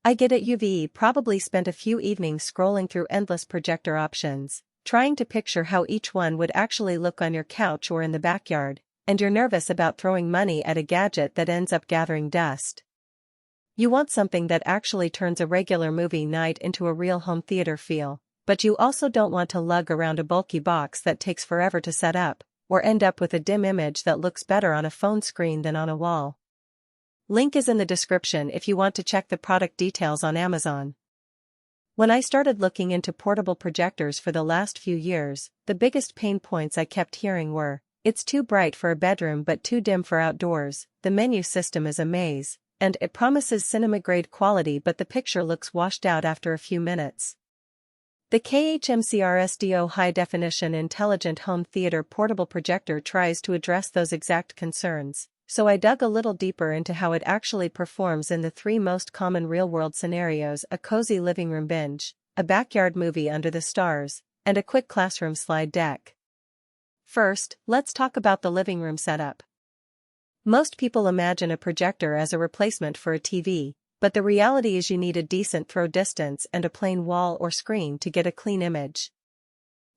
I get it. You've probably spent a few evenings scrolling through endless projector options, trying to picture how each one would actually look on your couch or in the backyard, and you're nervous about throwing money at a gadget that ends up gathering dust. You want something that actually turns a regular movie night into a real home theater feel, but you also don't want to lug around a bulky box that takes forever to set up, or end up with a dim image that looks better on a phone screen than on a wall. Link is in the description if you want to check the product details on Amazon. When I started looking into portable projectors for the last few years, the biggest pain points I kept hearing were, it's too bright for a bedroom but too dim for outdoors, the menu system is a maze, and it promises cinema-grade quality but the picture looks washed out after a few minutes. The KHMCRSDO high-definition intelligent home theater portable projector tries to address those exact concerns. So I dug a little deeper into how it actually performs in the three most common real-world scenarios: a cozy living room binge, a backyard movie under the stars, and a quick classroom slide deck. First, let's talk about the living room setup. Most people imagine a projector as a replacement for a TV, but the reality is you need a decent throw distance and a plain wall or screen to get a clean image.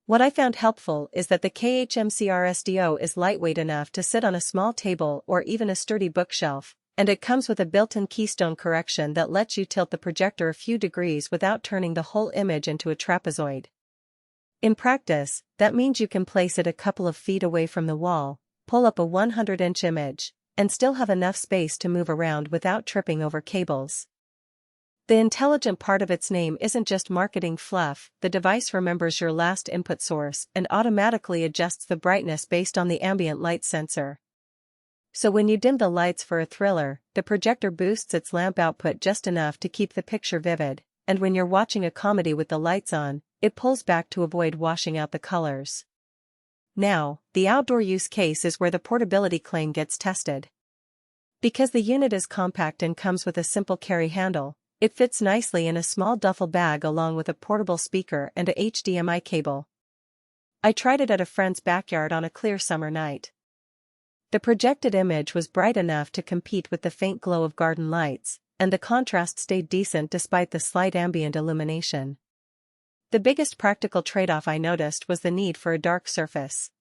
What I found helpful is that the KHMCRSDO is lightweight enough to sit on a small table or even a sturdy bookshelf, and it comes with a built-in keystone correction that lets you tilt the projector a few degrees without turning the whole image into a trapezoid. In practice, that means you can place it a couple of feet away from the wall, pull up a 100-inch image, and still have enough space to move around without tripping over cables. The intelligent part of its name isn't just marketing fluff. The device remembers your last input source and automatically adjusts the brightness based on the ambient light sensor. So when you dim the lights for a thriller, the projector boosts its lamp output just enough to keep the picture vivid, and when you're watching a comedy with the lights on, it pulls back to avoid washing out the colors. Now, the outdoor use case is where the portability claim gets tested. Because the unit is compact and comes with a simple carry handle, it fits nicely in a small duffel bag along with a portable speaker and a HDMI cable. I tried it at a friend's backyard on a clear summer night. The projected image was bright enough to compete with the faint glow of garden lights, and the contrast stayed decent despite the slight ambient illumination. The biggest practical trade-off I noticed was the need for a dark surface.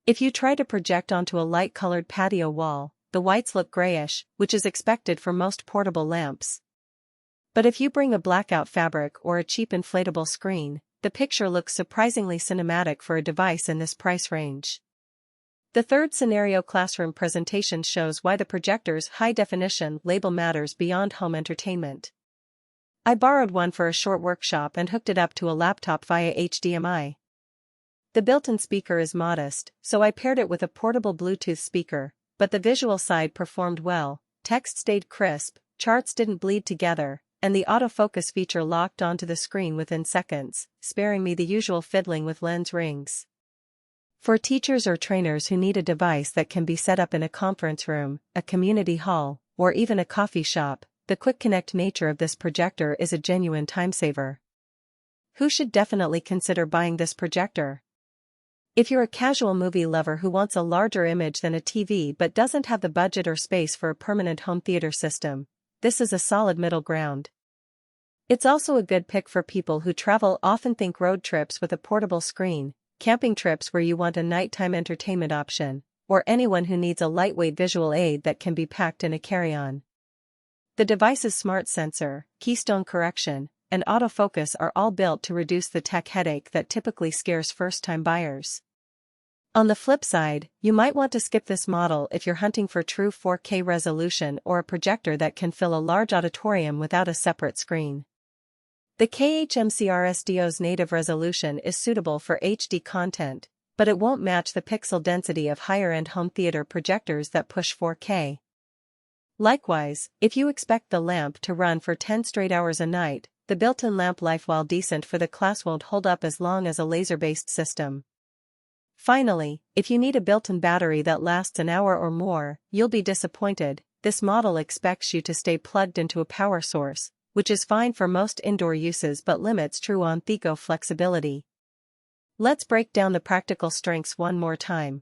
If you try to project onto a light-colored patio wall, the whites look grayish, which is expected for most portable lamps. But if you bring a blackout fabric or a cheap inflatable screen, the picture looks surprisingly cinematic for a device in this price range. The third scenario, classroom presentation, shows why the projector's high-definition label matters beyond home entertainment. I borrowed one for a short workshop and hooked it up to a laptop via HDMI. The built-in speaker is modest, so I paired it with a portable Bluetooth speaker, but the visual side performed well. Text stayed crisp, charts didn't bleed together, and the autofocus feature locked onto the screen within seconds, sparing me the usual fiddling with lens rings. For teachers or trainers who need a device that can be set up in a conference room, a community hall, or even a coffee shop, the quick connect nature of this projector is a genuine time-saver. Who should definitely consider buying this projector? If you're a casual movie lover who wants a larger image than a TV but doesn't have the budget or space for a permanent home theater system, this is a solid middle ground. It's also a good pick for people who travel often. Think road trips with a portable screen, camping trips where you want a nighttime entertainment option, or anyone who needs a lightweight visual aid that can be packed in a carry-on. The device's smart sensor, keystone correction, and autofocus are all built to reduce the tech headache that typically scares first-time buyers. On the flip side, you might want to skip this model if you're hunting for true 4K resolution or a projector that can fill a large auditorium without a separate screen. The KHMCRSDO's native resolution is suitable for HD content, but it won't match the pixel density of higher-end home theater projectors that push 4K. Likewise, if you expect the lamp to run for 10 straight hours a night, the built-in lamp life, while decent for the class, won't hold up as long as a laser-based system. Finally, if you need a built-in battery that lasts an hour or more, you'll be disappointed. This model expects you to stay plugged into a power source, which is fine for most indoor uses but limits true on-the-go flexibility. Let's break down the practical strengths one more time.